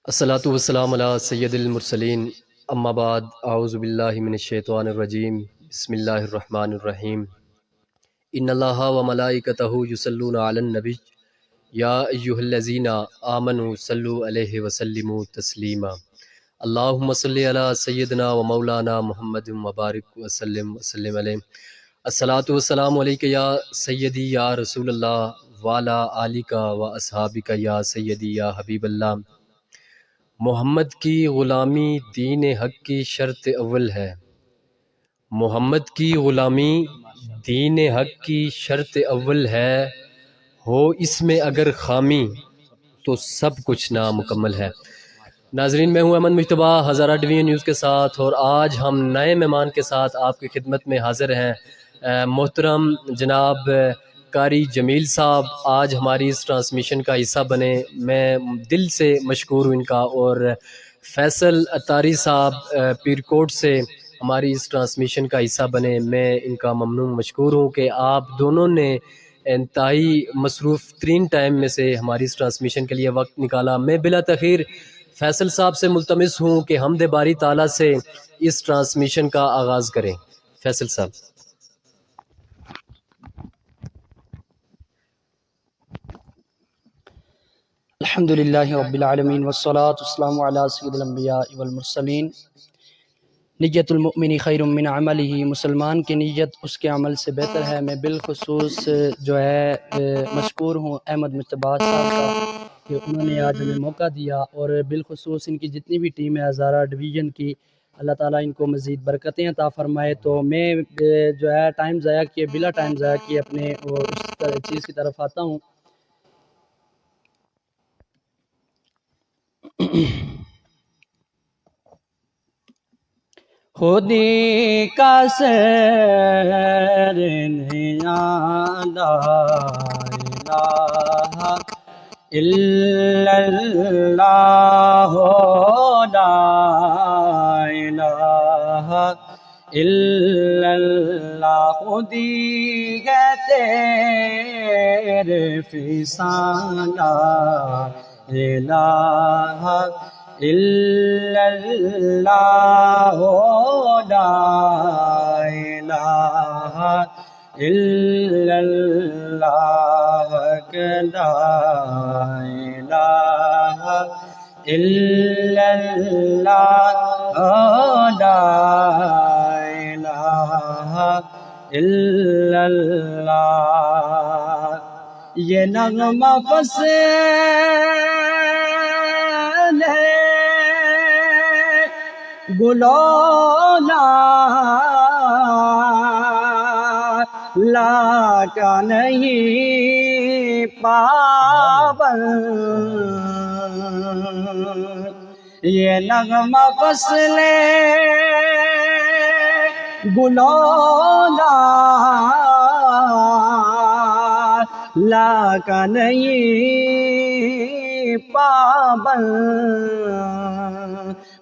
الصلاۃ والسلام علی سید المرسلین اما بعد اعوذ باللہ من الشیطان الرجیم بسم اللہ الرحمن الرحیم ان اللہ و ملائکتہ یصلون علی النبی یا ایہا الذین آمنوا صلوا علیہ وسلموا تسلیما اللہم صلی علی سیدنا و مولانا محمد مبارک وسلم علیہ الصلاۃ والسلام علیک یا سیدی یا رسول اللہ وعلی آلک و اصحابک یا سیدی یا حبیب اللہ۔ محمد کی غلامی دین حق کی شرط اول ہے۔ محمد کی غلامی دین حق کی شرط اول ہے، ہو اس میں اگر خامی تو سب کچھ نامکمل ہے۔ ناظرین، میں ہوں امن مجتبیٰ ہزارہ ڈویژن نیوز کے ساتھ، اور آج ہم نئے مہمان کے ساتھ آپ کی خدمت میں حاضر ہیں۔ محترم جناب قاری جمیل صاحب آج ہماری اس ٹرانسمیشن کا حصہ بنے، میں دل سے مشکور ہوں ان کا، اور فیصل اتاری صاحب پیرکوٹ سے ہماری اس ٹرانسمیشن کا حصہ بنے، میں ان کا ممنون مشکور ہوں کہ آپ دونوں نے انتہائی مصروف ترین ٹائم میں سے ہماری اس ٹرانسمیشن کے لیے وقت نکالا۔ میں بلا تاخیر فیصل صاحب سے ملتمس ہوں کہ حمد باری تعالیٰ سے اس ٹرانسمیشن کا آغاز کریں۔ فیصل صاحب۔ الحمدللہ رب العالمین والصلاة والسلام علی سید الانبیاء والمرسلین۔ نیت المؤمن خیر من عملہ، مسلمان کی نیت اس کے عمل سے بہتر ہے۔ میں بالخصوص جو ہے مشکور ہوں احمد مجتبیٰ صاحب کا کہ انہوں نے آج ہمیں موقع دیا، اور بالخصوص ان کی جتنی بھی ٹیم ہے ہزارہ ڈویژن کی، اللہ تعالیٰ ان کو مزید برکتیں عطا فرمائے۔ تو میں جو ہے ٹائم ضائع کیے بلا ٹائم ضائع کیے اپنے اس چیز کی طرف آتا ہوں۔ خودی کا سیر نہیں لا الہ الا اللہ، لا الہ الا اللہ، خودی ہے تیرے فسان، لا الہ الا اللہ، لا الہ الا اللہ، لا الہ الا اللہ، لا الہ الا اللہ۔ یہ نغمہ فصل ہے گلولا لا کا نہیں پابند، یہ نغمہ فصل گلولا لا کا نہیں پابند،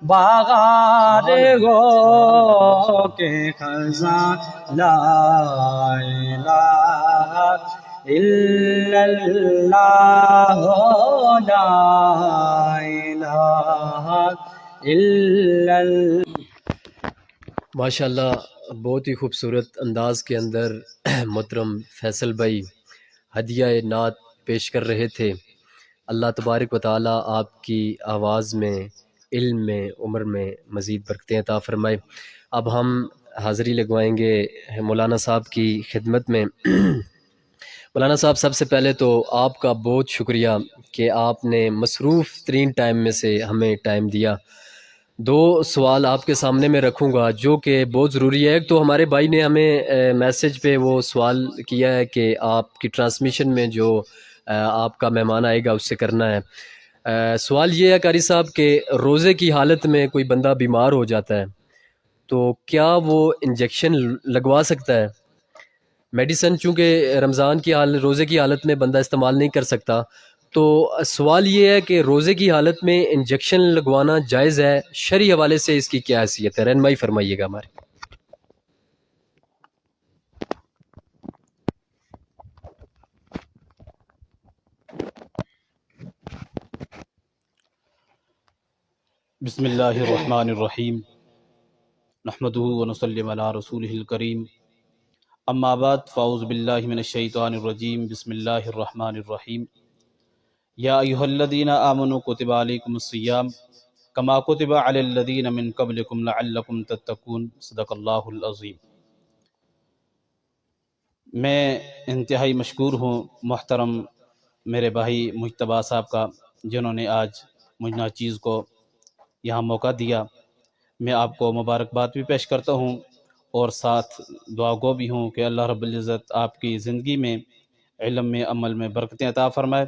باغار گو کے خزاں، لا الہ الا اللہ، لا الہ الا اللہ۔ ماشاءاللہ، بہت ہی خوبصورت انداز کے اندر محترم فیصل بھائی ہدیہ نعت پیش کر رہے تھے۔ اللہ تبارک و تعالیٰ آپ کی آواز میں، علم میں، عمر میں مزید برکتیں عطا فرمائے۔ اب ہم حاضری لگوائیں گے مولانا صاحب کی خدمت میں۔ مولانا صاحب، سب سے پہلے تو آپ کا بہت شکریہ کہ آپ نے مصروف ترین ٹائم میں سے ہمیں ٹائم دیا۔ دو سوال آپ کے سامنے میں رکھوں گا جو کہ بہت ضروری ہے۔ ایک تو ہمارے بھائی نے ہمیں میسج پہ وہ سوال کیا ہے کہ آپ کی ٹرانسمیشن میں جو آپ کا مہمان آئے گا اس سے کرنا ہے۔ سوال یہ ہے قاری صاحب کہ روزے کی حالت میں کوئی بندہ بیمار ہو جاتا ہے تو کیا وہ انجیکشن لگوا سکتا ہے؟ میڈیسن چونکہ رمضان کی روزے کی حالت میں بندہ استعمال نہیں کر سکتا، تو سوال یہ ہے کہ روزے کی حالت میں انجیکشن لگوانا جائز ہے؟ شرعی حوالے سے اس کی کیا حیثیت ہے؟ رہنمائی فرمائیے گا ہمارے۔ بسم اللہ الرحمن الرحیم نحمدہ ونصلی علی رسولہ الکریم اما بعد فاعوذ باللہ من الشیطان الرجیم بسم اللہ الرحمن الرحیم یا ایہا الذین آمنوا کتب علیکم الصیام کما کتب علی الذین من قبلکم لعلکم تتقون صدق اللہ العظیم۔ میں انتہائی مشکور ہوں محترم میرے بھائی مجتبیٰ صاحب کا، جنہوں نے آج مجھ ناچیز کو یہاں موقع دیا۔ میں آپ کو مبارکباد بھی پیش کرتا ہوں اور ساتھ دعا گو بھی ہوں کہ اللہ رب العزت آپ کی زندگی میں علم میں عمل میں برکتیں عطا فرمائے،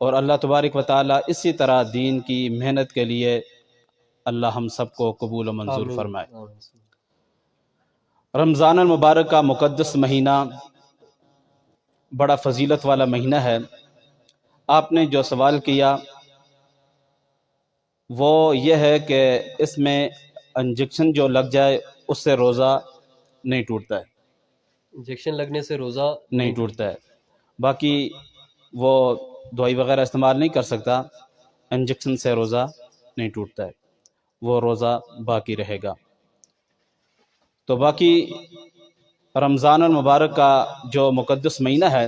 اور اللہ تبارک و تعالیٰ اسی طرح دین کی محنت کے لیے اللہ ہم سب کو قبول و منظور فرمائے۔ رمضان المبارک کا مقدس مہینہ بڑا فضیلت والا مہینہ ہے۔ آپ نے جو سوال کیا وہ یہ ہے کہ اس میں انجیکشن جو لگ جائے اس سے روزہ نہیں ٹوٹتا ہے، انجیکشن لگنے سے روزہ نہیں ٹوٹتا ہے، باقی وہ دوائی وغیرہ استعمال نہیں کر سکتا، انجیکشن سے روزہ نہیں ٹوٹتا ہے، وہ روزہ باقی رہے گا۔ تو باقی رمضان المبارک کا جو مقدس مہینہ ہے،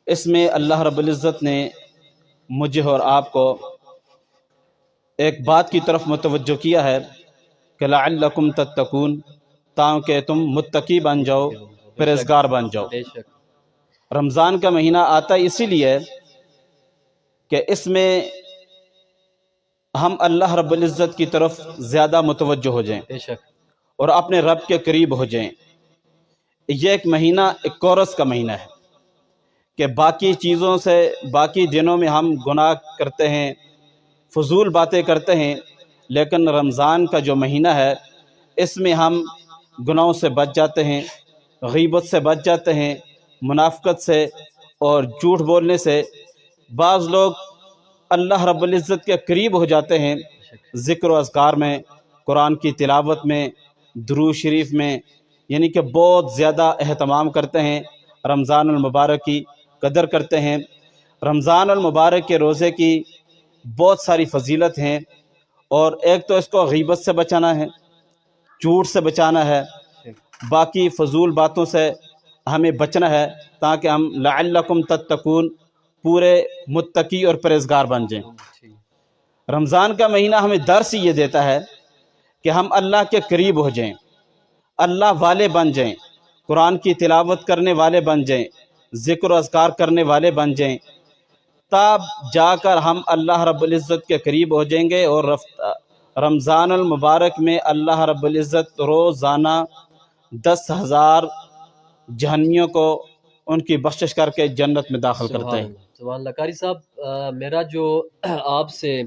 اس میں اللہ رب العزت نے مجھے اور آپ کو ایک بات کی طرف متوجہ کیا ہے کہ لعلکم تتقون، تاکہ تم متقی بن جاؤ، پرہیزگار بن جاؤ۔ بے شک رمضان کا مہینہ آتا اسی لیے کہ اس میں ہم اللہ رب العزت کی طرف زیادہ متوجہ ہو جائیں بے شک اور اپنے رب کے قریب ہو جائیں۔ یہ ایک مہینہ ایک کورس کا مہینہ ہے کہ باقی چیزوں سے باقی دنوں میں ہم گناہ کرتے ہیں، فضول باتیں کرتے ہیں، لیکن رمضان کا جو مہینہ ہے اس میں ہم گناہوں سے بچ جاتے ہیں، غیبت سے بچ جاتے ہیں، منافقت سے اور جھوٹ بولنے سے۔ بعض لوگ اللہ رب العزت کے قریب ہو جاتے ہیں ذکر و اذکار میں، قرآن کی تلاوت میں، درود شریف میں، یعنی کہ بہت زیادہ اہتمام کرتے ہیں، رمضان المبارک کی قدر کرتے ہیں۔ رمضان المبارک کے روزے کی بہت ساری فضیلت ہیں، اور ایک تو اس کو غیبت سے بچانا ہے، جھوٹ سے بچانا ہے، باقی فضول باتوں سے ہمیں بچنا ہے، تاکہ ہم لعلکم تتقون پورے متقی اور پرہیزگار بن جائیں۔ رمضان کا مہینہ ہمیں درس یہ دیتا ہے کہ ہم اللہ کے قریب ہو جائیں، اللہ والے بن جائیں، قرآن کی تلاوت کرنے والے بن جائیں، ذکر و اذکار کرنے والے بن جائیں، تب جا کر ہم اللہ رب العزت کے قریب ہو جائیں گے۔ اور رمضان المبارک میں اللہ رب العزت روزانہ 10,000 جہنمیوں کو ان کی بخشش کر کے جنت میں داخل کرتے ہیں۔ سبحان اللہ۔ قاری صاحب، میرا جو آپ سے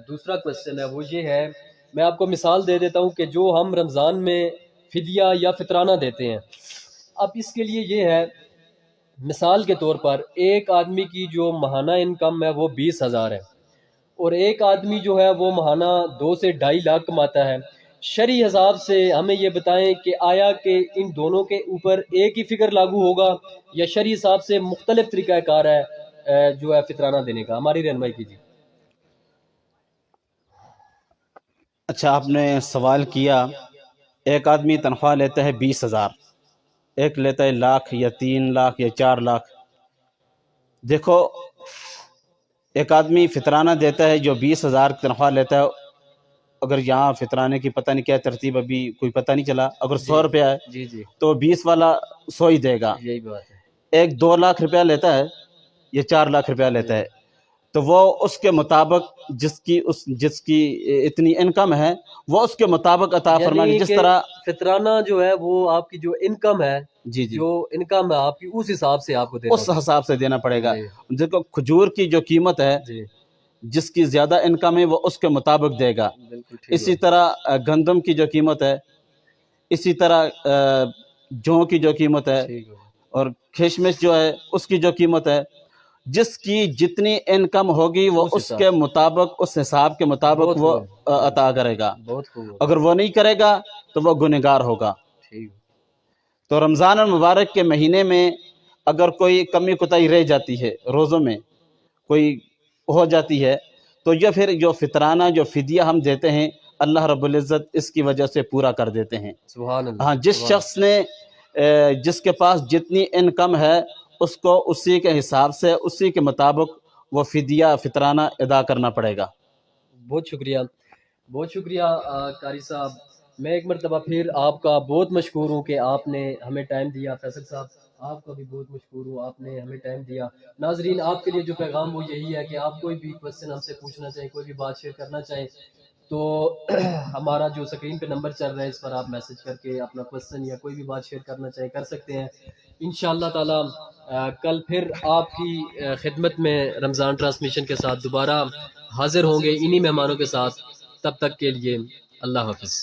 دوسرا کوشچن ہے وہ یہ ہے، میں آپ کو مثال دے دیتا ہوں کہ جو ہم رمضان میں فدیہ یا فطرانہ دیتے ہیں، اب اس کے لیے یہ ہے، مثال کے طور پر ایک آدمی کی جو ماہانہ انکم ہے وہ 20,000 ہے، اور ایک آدمی جو ہے وہ ماہانہ 2 سے 2.5 لاکھ کماتا ہے۔ شرعی حساب سے ہمیں یہ بتائیں کہ آیا کہ ان دونوں کے اوپر ایک ہی فگر لاگو ہوگا، یا شرعی حساب سے مختلف طریقہ کار ہے جو ہے فطرانہ دینے کا؟ ہماری رہنمائی کیجیے۔ اچھا، آپ نے سوال کیا ایک آدمی تنخواہ لیتا ہے 20,000، ایک لیتا ہے 1,00,000 یا 3 لاکھ یا 4 لاکھ۔ دیکھو، ایک آدمی فطرانہ دیتا ہے جو 20,000 تنخواہ لیتا ہے، اگر یہاں فطرانے کی پتہ نہیں کیا ترتیب ابھی کوئی پتہ نہیں چلا، اگر 100 روپیہ ہے جی جی، تو 20 والا 100 ہی دے گا۔ یہی بات ہے۔ ایک 2 لاکھ روپیہ لیتا ہے یا 4 لاکھ روپیہ لیتا ہے، تو وہ اس کے مطابق جس کی اتنی انکم ہے وہ اس کے مطابق عطا فرمائے، جس طرح فطرانہ جو ہے وہ آپ کی جو انکم ہے، جی جی جو انکم ہے آپ کی، اس حساب سے آپ کو دینا اس حساب سے دینا پڑے گا۔ جی دیکھو، کھجور کی جو قیمت ہے، جی، جس کی زیادہ انکم ہے وہ اس کے مطابق دے گا۔ بالکل ٹھیک اسی طرح گندم کی جو قیمت ہے، اسی طرح جوں کی جو قیمت ہے، ٹھیک ہے۔ اور کشمش جو ہے اس کی جو قیمت ہے، جس کی جتنی انکم ہوگی وہ اس اس حساب کے مطابق، اس حساب کے مطابق بہت وہ خوب عطا کرے گا۔ بہت خوب، اگر وہ نہیں کرے گا تو وہ گنہگار ہوگا۔ ٹھیک۔ تو رمضان المبارک کے مہینے میں اگر کوئی کمی کوتاہی رہ جاتی ہے، روزوں میں کوئی ہو جاتی ہے، تو یہ پھر جو فطرانہ جو فدیہ ہم دیتے ہیں اللہ رب العزت اس کی وجہ سے پورا کر دیتے ہیں۔ سبحان اللہ۔ ہاں، جس شخص نے جس کے پاس جتنی انکم ہے اس کو اسی کے حساب سے اسی کے مطابق وہ فدیہ فطرانہ ادا کرنا پڑے گا۔ بہت شکریہ، بہت شکریہ قاری صاحب۔ میں ایک مرتبہ پھر آپ کا بہت مشکور ہوں کہ آپ نے ہمیں ٹائم دیا۔ فیصل صاحب آپ کا بھی بہت مشکور ہوں، آپ نے ہمیں ٹائم دیا۔ ناظرین آپ کے لیے جو پیغام وہ یہی ہے کہ آپ کوئی بھی کویسچن ہم سے پوچھنا چاہیں، کوئی بھی بات شیئر کرنا چاہیں تو ہمارا جو سکرین پہ نمبر چل رہا ہے اس پر آپ میسج کر کے اپنا کویسچن یا کوئی بھی بات شیئر کرنا چاہیں کر سکتے ہیں۔ انشاءاللہ تعالی کل پھر آپ کی خدمت میں رمضان ٹرانسمیشن کے ساتھ دوبارہ حاضر ہوں گے انہی مہمانوں کے ساتھ۔ تب تک کے لیے اللہ حافظ۔